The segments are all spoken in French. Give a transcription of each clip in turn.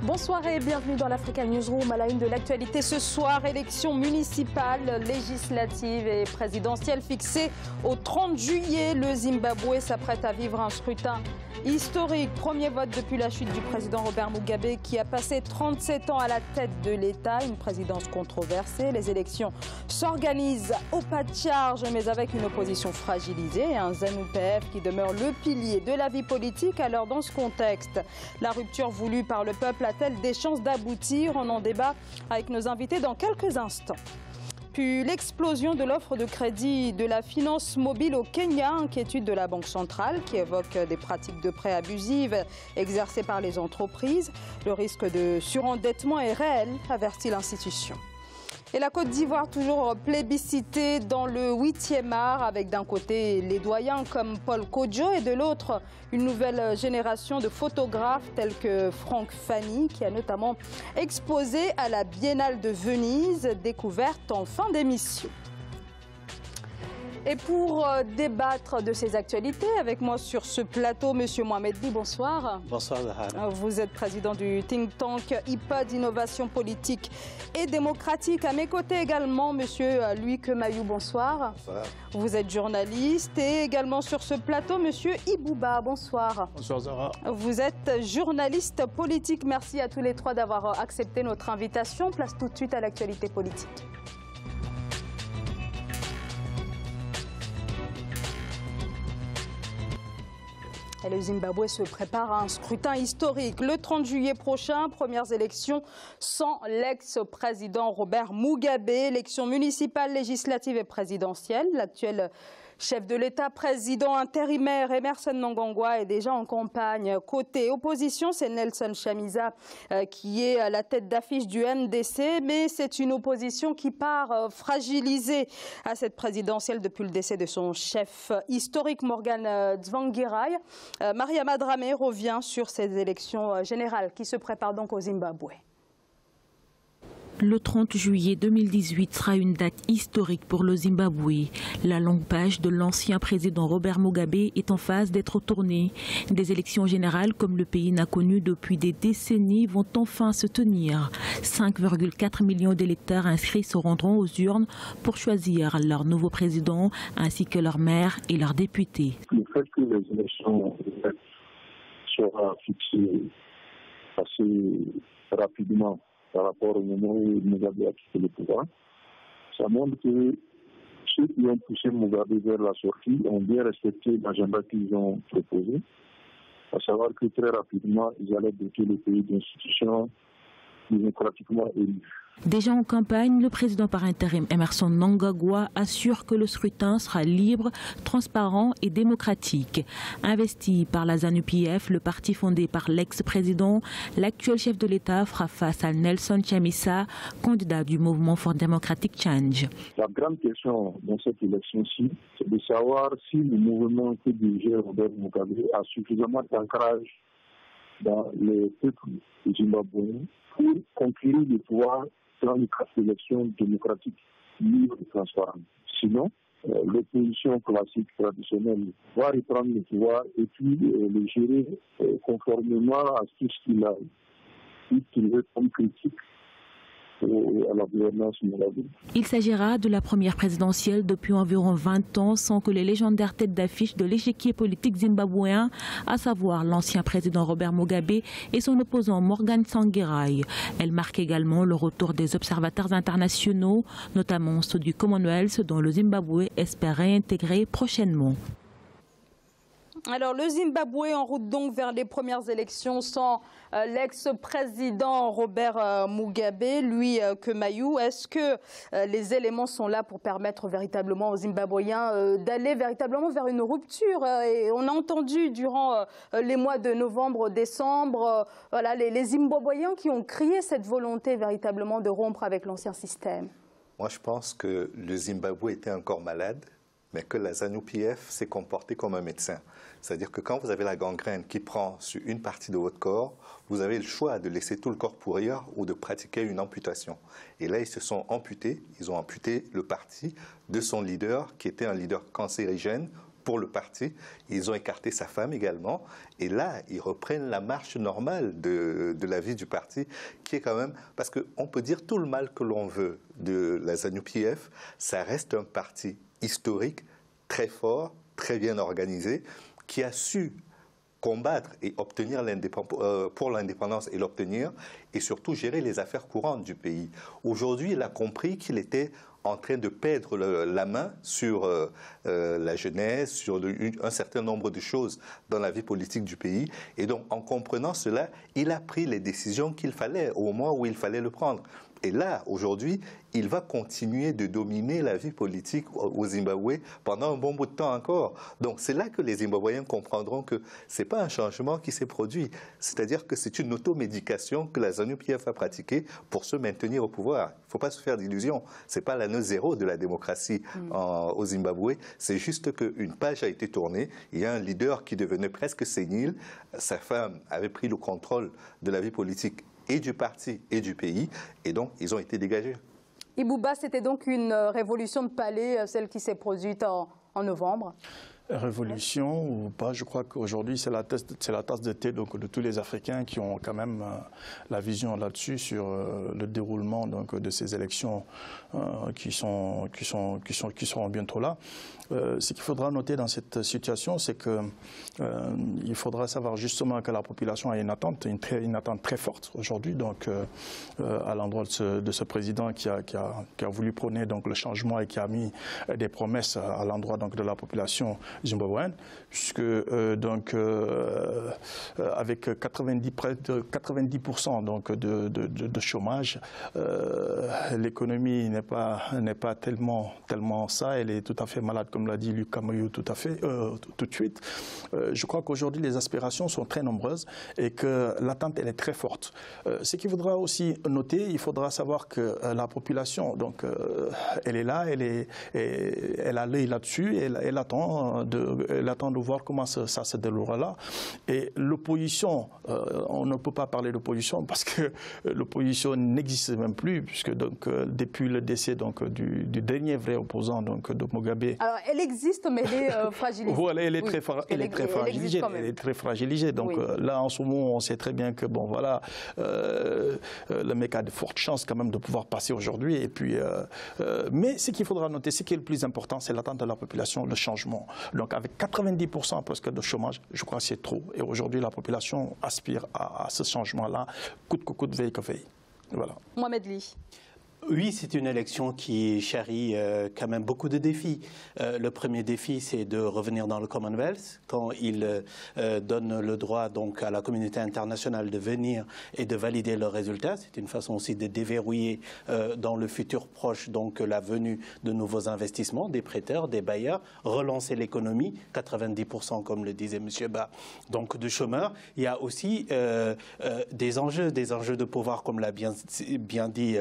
Bonsoir et bienvenue dans l'Africa Newsroom. À la une de l'actualité ce soir, élections municipales, législatives et présidentielles fixées au 30 juillet. Le Zimbabwe s'apprête à vivre un scrutin historique. Premier vote depuis la chute du président Robert Mugabe qui a passé 37 ans à la tête de l'État. Une présidence controversée. Les élections s'organisent au pas de charge mais avec une opposition fragilisée. Un ZANU-PF qui demeure le pilier de la vie politique. Alors dans ce contexte, la rupture voulue par le peuple a-t-elle des chances d'aboutir? On en débat avec nos invités dans quelques instants. Puis l'explosion de l'offre de crédit de la finance mobile au Kenya, inquiétude de la Banque centrale qui évoque des pratiques de prêts abusives exercées par les entreprises. Le risque de surendettement est réel, avertit l'institution. Et la Côte d'Ivoire toujours plébiscitée dans le 8e art avec d'un côté les doyens comme Paul Kodjo et de l'autre une nouvelle génération de photographes tels que Franck Fanny qui a notamment exposé à la Biennale de Venise, découverte en fin d'émission. Et pour débattre de ces actualités, avec moi sur ce plateau, Monsieur Mohamed Bi, bonsoir. Bonsoir Zahara. Vous êtes président du think tank IPAD, Innovation politique et démocratique. À mes côtés également, Monsieur Louis Kemayou, bonsoir. Bonsoir. Vous êtes journaliste et également sur ce plateau, Monsieur Ibouba, bonsoir. Bonsoir Zahara. Vous êtes journaliste politique. Merci à tous les trois d'avoir accepté notre invitation. Place tout de suite à l'actualité politique. Et le Zimbabwe se prépare à un scrutin historique. Le 30 juillet prochain, premières élections sans l'ex-président Robert Mugabe. Élections municipales, législatives et présidentielles. L'actuel chef de l'État, président intérimaire Emmerson Mnangagwa est déjà en campagne. Côté opposition, c'est Nelson Chamisa qui est à la tête d'affiche du MDC, mais c'est une opposition qui part fragilisée à cette présidentielle depuis le décès de son chef historique Morgan Tsvangirai. Mariama Dramé revient sur ces élections générales qui se préparent donc au Zimbabwe. Le 30 juillet 2018 sera une date historique pour le Zimbabwe. La longue page de l'ancien président Robert Mugabe est en phase d'être tournée. Des élections générales comme le pays n'a connu depuis des décennies vont enfin se tenir. 5,4 millions d'électeurs inscrits se rendront aux urnes pour choisir leur nouveau président ainsi que leur maire et leurs députés. Le fait que les élections soient fixées assez rapidement par rapport au moment où Mugabe a quitté le pouvoir, ça montre que ceux qui ont poussé Mugabe vers la sortie ont bien respecté l'agenda qu'ils ont proposé, à savoir que très rapidement, ils allaient doter le pays d'institutions démocratiquement élues. Déjà en campagne, le président par intérim Emmerson Mnangagwa assure que le scrutin sera libre, transparent et démocratique. Investi par la ZANU-PF, le parti fondé par l'ex-président, l'actuel chef de l'État fera face à Nelson Chamisa, candidat du mouvement for Democratic Change. La grande question dans cette élection-ci, c'est de savoir si le mouvement que dirigeait Robert Mugabe a suffisamment d'ancrage dans le peuple zimbabwéen pour conquérir le pouvoir dans une élection démocratique, libre et transparente. Sinon, l'opposition classique traditionnelle va reprendre le pouvoir et puis le gérer conformément à tout ce qu'il a utilisé comme critique à la gouvernance Mugabe. Il s'agira de la première présidentielle depuis environ 20 ans sans que les légendaires têtes d'affiche de l'échiquier politique zimbabwéen, à savoir l'ancien président Robert Mugabe et son opposant Morgan Tsvangirai. Elle marque également le retour des observateurs internationaux, notamment ceux du Commonwealth dont le Zimbabwe espère réintégrer prochainement. Alors le Zimbabwe en route donc vers les premières élections sans l'ex-président Robert Mugabe, lui Kemayou. Est-ce que les éléments sont là pour permettre véritablement aux Zimbabwéens d'aller véritablement vers une rupture? Et on a entendu durant les mois de novembre, décembre, voilà, les Zimbabwéens qui ont crié cette volonté véritablement de rompre avec l'ancien système. Moi je pense que le Zimbabwe était encore malade, mais que la ZANU-PF s'est comportée comme un médecin. C'est-à-dire que quand vous avez la gangrène qui prend sur une partie de votre corps, vous avez le choix de laisser tout le corps pourrir ou de pratiquer une amputation. Et là, ils se sont amputés, ils ont amputé le parti de son leader, qui était un leader cancérigène pour le parti. Ils ont écarté sa femme également. Et là, ils reprennent la marche normale de la vie du parti, qui est quand même... Parce qu'on peut dire tout le mal que l'on veut de la ZANU-PF, ça reste un parti historique, très fort, très bien organisé, qui a su combattre et obtenir pour l'indépendance et l'obtenir, et surtout gérer les affaires courantes du pays. Aujourd'hui, il a compris qu'il était en train de perdre la main sur la jeunesse, sur un certain nombre de choses dans la vie politique du pays. Et donc, en comprenant cela, il a pris les décisions qu'il fallait au moment où il fallait le prendre. Et là, aujourd'hui, il va continuer de dominer la vie politique au Zimbabwe pendant un bon bout de temps encore. Donc, c'est là que les Zimbabwéens comprendront que ce n'est pas un changement qui s'est produit. C'est-à-dire que c'est une automédication que la ZANU-PF a pratiquée pour se maintenir au pouvoir. Il ne faut pas se faire d'illusions. Ce n'est pas l'année zéro de la démocratie au Zimbabwe. C'est juste qu'une page a été tournée. Il y a un leader qui devenait presque sénile. Sa femme avait pris le contrôle de la vie politique et du parti et du pays, et donc ils ont été dégagés. Ibouba, c'était donc une révolution de palais, celle qui s'est produite en novembre. Révolution ou pas, je crois qu'aujourd'hui c'est la tasse de thé donc, de tous les Africains qui ont quand même la vision là-dessus sur le déroulement donc, de ces élections qui seront bientôt là. Ce qu'il faudra noter dans cette situation, c'est qu'il faudra savoir justement que la population a une attente très forte aujourd'hui donc à l'endroit de ce président qui a voulu prôner donc, le changement et qui a mis des promesses à l'endroit donc, de la population zimbabwéenne, puisque avec près de 90% donc de chômage, l'économie n'est pas tellement ça, elle est tout à fait malade, comme l'a dit Luc Camaillou tout de suite. Je crois qu'aujourd'hui les aspirations sont très nombreuses et que l'attente elle est très forte. Ce qu'il faudra aussi noter, il faudra savoir que la population donc elle est là, elle a l'œil là-dessus, elle attend de voir comment ça se déroulera là. Et l'opposition, on ne peut pas parler d'opposition parce que l'opposition n'existe même plus, puisque donc, depuis le décès donc, du dernier vrai opposant donc, de Mugabe. Alors elle existe, mais elle est fragilisée. Voilà, elle est très fragilisée. Donc là, en ce moment, on sait très bien que bon, voilà, le mec a de fortes chances quand même de pouvoir passer aujourd'hui. Et puis, mais ce qu'il faudra noter, ce qui est le plus important, c'est l'attente de la population, le changement. Donc avec 90% presque de chômage, je crois que c'est trop. Et aujourd'hui, la population aspire à ce changement-là, coûte que coûte, veille que veille. Voilà. Mohamed Ly. Oui, c'est une élection qui charrie quand même beaucoup de défis. Le premier défi, c'est de revenir dans le Commonwealth, quand il donne le droit donc, à la communauté internationale de venir et de valider leurs résultats. C'est une façon aussi de déverrouiller dans le futur proche donc, la venue de nouveaux investissements, des prêteurs, des bailleurs, relancer l'économie, 90% comme le disait M. Ba, donc de chômeurs. Il y a aussi des enjeux de pouvoir, comme l'a bien dit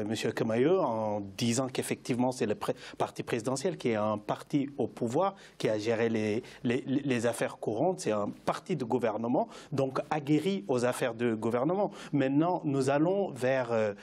M. Camaillou, en disant qu'effectivement c'est le parti présidentiel qui est un parti au pouvoir, qui a géré les affaires courantes, c'est un parti de gouvernement, donc aguerri aux affaires de gouvernement. Maintenant, nous allons vers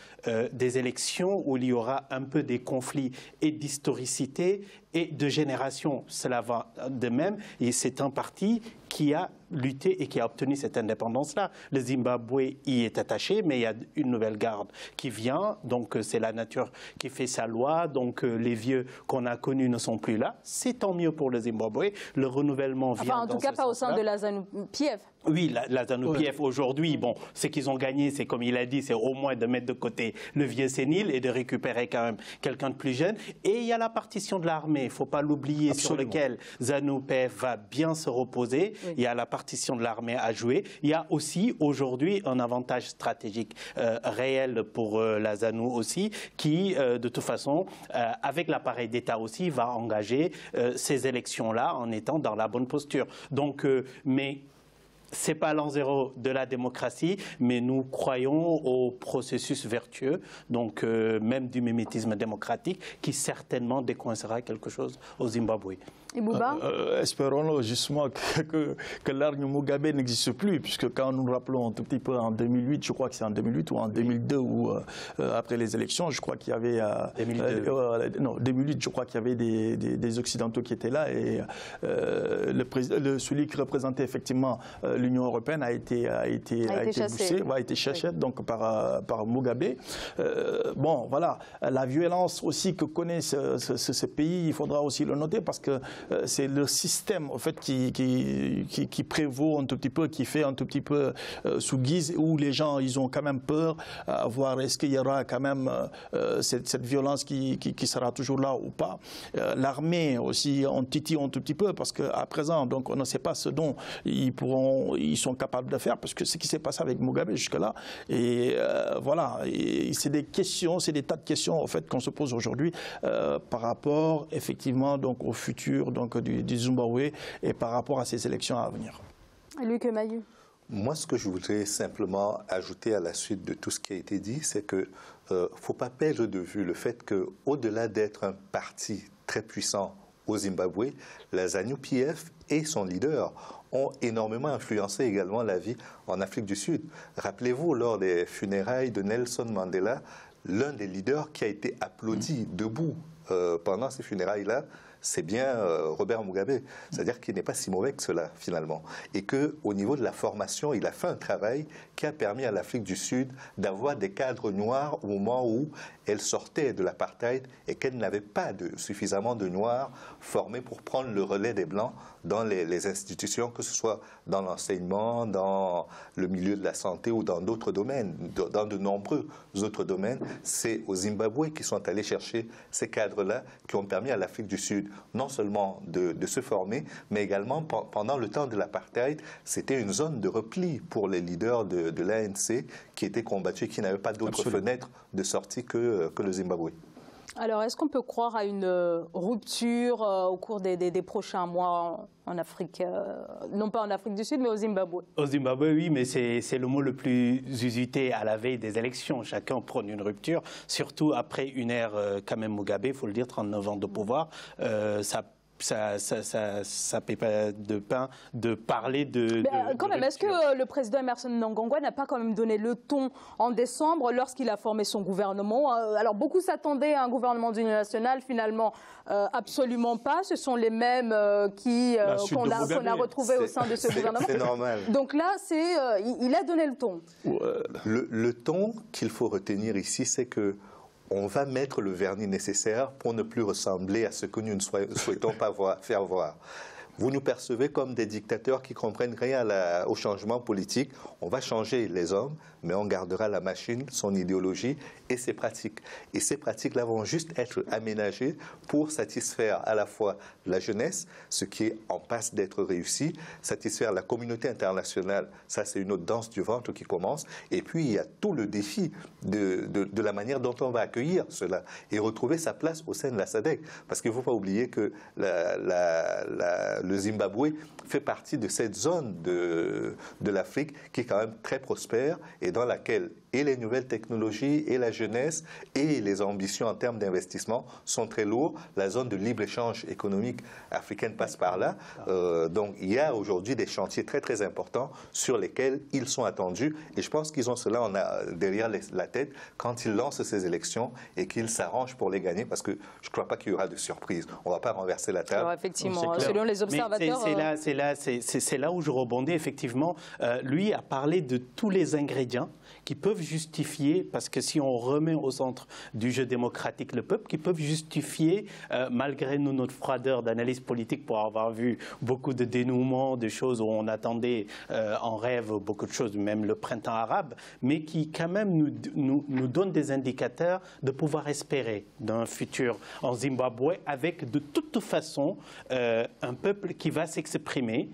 des élections où il y aura un peu des conflits et d'historicité et de génération. Cela va de même, et c'est un parti qui a lutté et qui a obtenu cette indépendance-là. Le Zimbabwe y est attaché, mais il y a une nouvelle garde qui vient, donc c'est la nature qui fait sa loi, donc les vieux qu'on a connus ne sont plus là. C'est tant mieux pour le Zimbabwe, le renouvellement vient en tout cas pas au sein de la ZANU-PF. Oui, la ZANU-PF aujourd'hui, bon, ce qu'ils ont gagné, c'est comme il a dit, c'est au moins de mettre de côté le vieux sénile et de récupérer quand même quelqu'un de plus jeune. Et il y a la partition de l'armée, il ne faut pas l'oublier, sur lequel ZANU-PF va bien se reposer. Oui. Il y a la partition de l'armée à jouer. Il y a aussi aujourd'hui un avantage stratégique réel pour la ZANU aussi, qui de toute façon, avec l'appareil d'État aussi, va engager ces élections-là en étant dans la bonne posture. Donc, mais c'est pas l'an zéro de la démocratie, mais nous croyons au processus vertueux, donc même du mimétisme démocratique, qui certainement décoincera quelque chose au Zimbabwe. Et Bouba espérons justement que l'arme Mugabe n'existe plus, puisque quand nous nous rappelons un tout petit peu en 2008, je crois que c'est en 2008 ou en 2002, ou après les élections, je crois qu'il y avait... 2008, je crois qu'il y avait des Occidentaux qui étaient là, et celui qui représentait effectivement l'Union européenne a été chassé, oui, donc par Mugabe. Bon, voilà, la violence aussi que connaît ce pays, il faudra aussi le noter, parce que c'est le système en fait qui prévaut un tout petit peu, qui fait un tout petit peu sous guise où les gens ils ont quand même peur à voir est-ce qu'il y aura quand même cette violence qui sera toujours là ou pas. L'armée aussi on titille un tout petit peu parce qu'à présent donc on ne sait pas ce dont ils sont capables de faire, parce que ce qui s'est passé avec Mugabe jusque-là, et voilà, c'est des questions, c'est des tas de questions en fait qu'on se pose aujourd'hui par rapport effectivement donc au futur donc du Zimbabwe et par rapport à ces élections à venir. Luc Mayeux. Moi, ce que je voudrais simplement ajouter à la suite de tout ce qui a été dit, c'est que faut pas perdre de vue le fait qu'au-delà d'être un parti très puissant au Zimbabwe, la ZANU-PF et son leader ont énormément influencé également la vie en Afrique du Sud. Rappelez-vous, lors des funérailles de Nelson Mandela, l'un des leaders qui a été applaudi debout pendant ces funérailles-là, c'est bien Robert Mugabe. C'est-à-dire qu'il n'est pas si mauvais que cela, finalement. Et qu'au niveau de la formation, il a fait un travail qui a permis à l'Afrique du Sud d'avoir des cadres noirs au moment où elle sortait de l'apartheid et qu'elle n'avait pas suffisamment de noirs formés pour prendre le relais des blancs dans les institutions, que ce soit dans l'enseignement, dans le milieu de la santé ou dans d'autres domaines, dans de nombreux autres domaines. C'est au Zimbabwe qu'ils sont allés chercher ces cadres-là qui ont permis à l'Afrique du Sud non seulement de se former, mais également pendant le temps de l'apartheid, c'était une zone de repli pour les leaders de l'ANC qui étaient combattus, qui n'avaient pas d'autre fenêtre de sortie que le Zimbabwe. Alors, est-ce qu'on peut croire à une rupture au cours des prochains mois en Afrique, non pas en Afrique du Sud, mais au Zimbabwe? Au Zimbabwe, oui, mais c'est le mot le plus usité à la veille des élections. Chacun prône une rupture, surtout après une ère quand même Mugabe, il faut le dire, 39 ans de pouvoir. Ça paie pas de pain de parler de... quand même, est-ce que le président Emmerson Mnangagwa n'a pas quand même donné le ton en décembre lorsqu'il a formé son gouvernement? Alors beaucoup s'attendaient à un gouvernement d'union nationale, finalement absolument pas. Ce sont les mêmes qu'on a retrouvés au sein de ce gouvernement. C'est normal. Donc là, il a donné le ton. Le ton qu'il faut retenir ici, c'est que on va mettre le vernis nécessaire pour ne plus ressembler à ce que nous ne souhaitons pas faire voir. Vous nous percevez comme des dictateurs qui ne comprennent rien au changement politique. On va changer les hommes, mais on gardera la machine, son idéologie et ses pratiques. Et ces pratiques-là vont juste être aménagées pour satisfaire à la fois la jeunesse, ce qui est en passe d'être réussi, satisfaire la communauté internationale, ça c'est une autre danse du ventre qui commence, et puis il y a tout le défi de la manière dont on va accueillir cela et retrouver sa place au sein de la SADC. Parce qu'il ne faut pas oublier que le Zimbabwe fait partie de cette zone de l'Afrique qui est quand même très prospère et dans laquelle et les nouvelles technologies et la jeunesse et les ambitions en termes d'investissement sont très lourds. La zone de libre-échange économique africaine passe par là. Donc il y a aujourd'hui des chantiers très très importants sur lesquels ils sont attendus et je pense qu'ils ont cela derrière la tête quand ils lancent ces élections et qu'ils s'arrangent pour les gagner parce que je ne crois pas qu'il y aura de surprise. On ne va pas renverser la table. Alors, effectivement, selon les observateurs... C'est là où je rebondis, effectivement. Lui a parlé de tous les ingrédients qui peuvent justifier, parce que si on remet au centre du jeu démocratique le peuple, qui peuvent justifier, malgré nous, notre froideur d'analyse politique pour avoir vu beaucoup de dénouements, de choses où on attendait en rêve beaucoup de choses, même le printemps arabe, mais qui quand même nous donnent des indicateurs de pouvoir espérer d'un futur en Zimbabwe avec de toute façon un peuple qui va s'exprimer.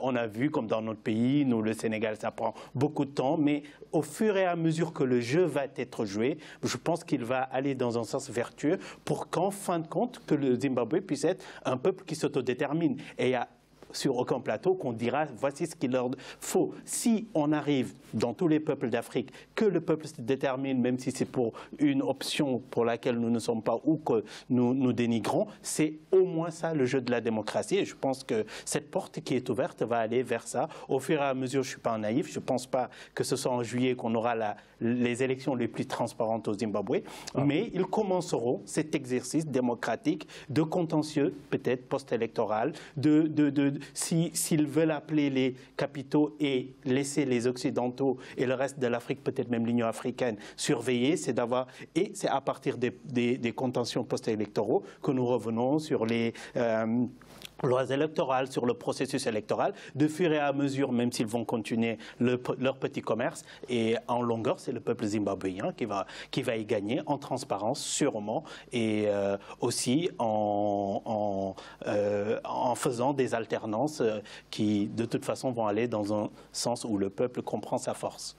On a vu, comme dans notre pays, nous, le Sénégal, ça prend beaucoup de temps, mais au fur et à mesure que le jeu va être joué, je pense qu'il va aller dans un sens vertueux pour qu'en fin de compte, que le Zimbabwe puisse être un peuple qui s'autodétermine. Et il y a sur aucun plateau qu'on dira voici ce qu'il leur faut. Si on arrive dans tous les peuples d'Afrique que le peuple se détermine, même si c'est pour une option pour laquelle nous ne sommes pas ou que nous dénigrons, c'est au moins ça le jeu de la démocratie. Et je pense que cette porte qui est ouverte va aller vers ça. Au fur et à mesure, je ne suis pas naïf, je ne pense pas que ce soit en juillet qu'on aura les élections les plus transparentes au Zimbabwe, mais ils commenceront cet exercice démocratique de contentieux, peut-être post-électoral, s'ils veulent appeler les capitaux et laisser les Occidentaux et le reste de l'Afrique, peut-être même l'Union africaine, surveiller, c'est à partir des contentieux post-électoraux que nous revenons sur les lois électorales, sur le processus électoral, de fur et à mesure, même s'ils vont continuer leur petit commerce. Et en longueur, c'est le peuple zimbabwéen qui va y gagner en transparence, sûrement, et aussi en faisant des alternances qui, de toute façon, vont aller dans un sens où le peuple comprend sa force.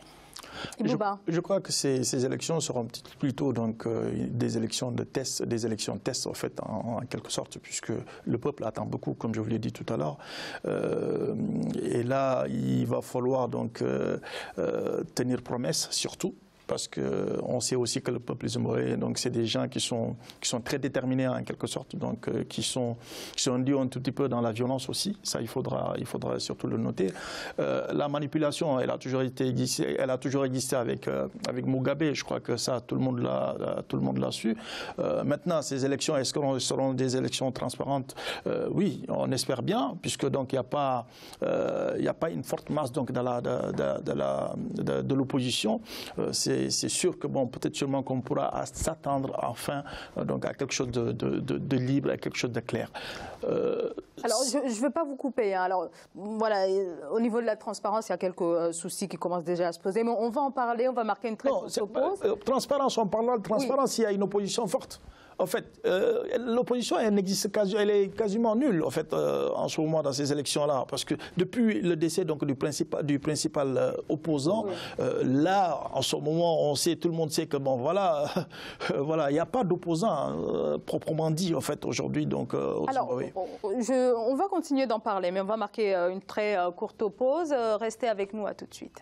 Je crois que ces élections seront plutôt donc, des élections de test, en fait, en quelque sorte, puisque le peuple attend beaucoup, comme je vous l'ai dit tout à l'heure. Et là, il va falloir donc tenir promesse, surtout. Parce qu'on sait aussi que le peuple zimbabwéen, donc c'est des gens qui sont très déterminés en quelque sorte, donc qui sont dits un tout petit peu dans la violence aussi. Ça, il faudra surtout le noter. La manipulation, elle a toujours existé avec Mugabe. Je crois que ça, tout le monde l'a su. Maintenant, ces élections, est-ce que seront des élections transparentes? Oui, on espère bien, puisque donc il n'y a pas une forte masse donc de l'opposition. C'est sûr que bon, peut-être sûrement qu'on pourra s'attendre enfin donc à quelque chose de libre, à quelque chose de clair. Alors, je ne veux pas vous couper. Hein. Alors, voilà, au niveau de la transparence, il y a quelques soucis qui commencent déjà à se poser, mais on va en parler, on va marquer une très courte pause. Transparence, on parle de transparence, oui. Il y a une opposition forte. En fait, l'opposition, elle est quasiment nulle en fait, en ce moment dans ces élections-là, parce que depuis le décès donc, du principal opposant, oui. Là, en ce moment, tout le monde sait que bon, voilà, il n'y a pas d'opposant proprement dit en fait aujourd'hui donc. Alors, on va continuer d'en parler, mais on va marquer une très courte pause. Restez avec nous, à tout de suite.